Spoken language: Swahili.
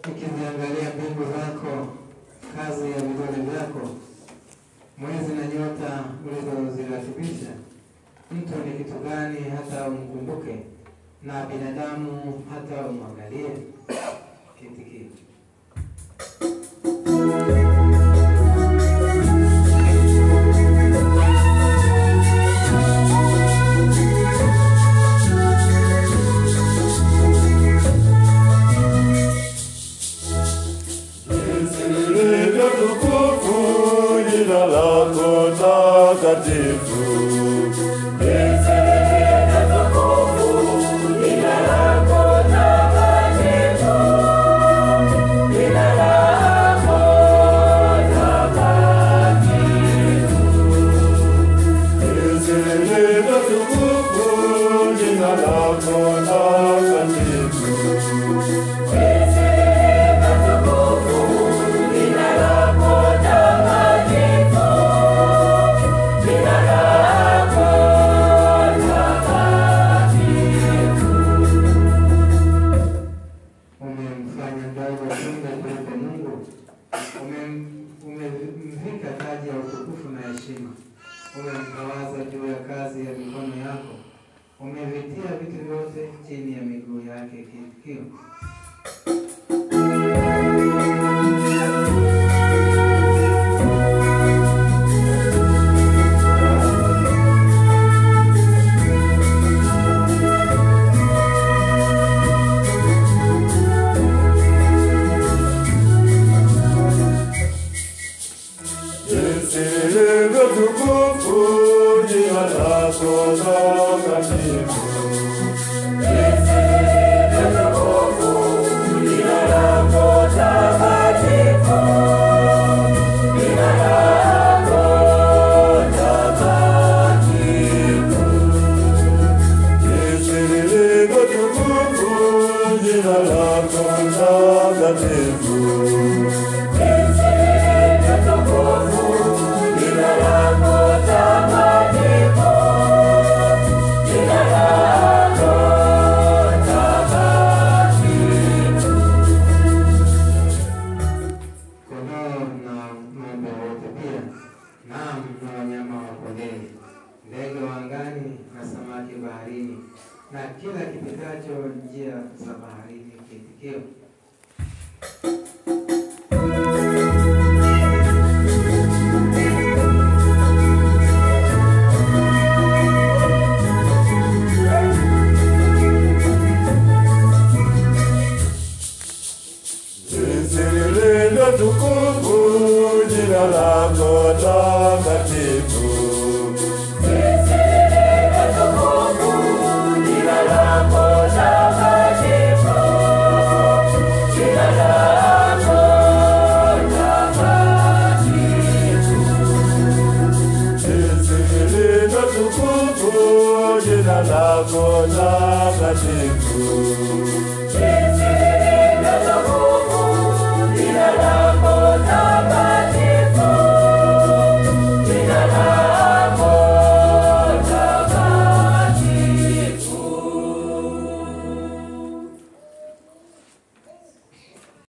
Ukiangalia mbingu zako, kazi ya vidole vyako, mwezi na nyota ulizoziratibisha, mtu ni kitu gani hata umkumbuke, na binadamu hata umwangalie? Kitikio. Umemvika taji ya utukufu na heshima. Umemtawaza juu ya kazi ya mikono yako. Umevitia vitu vyote chini ya miguu yake. Kitikio. Na kila kipitacho njia za baharini. Kitikio. Jina lako takatifu.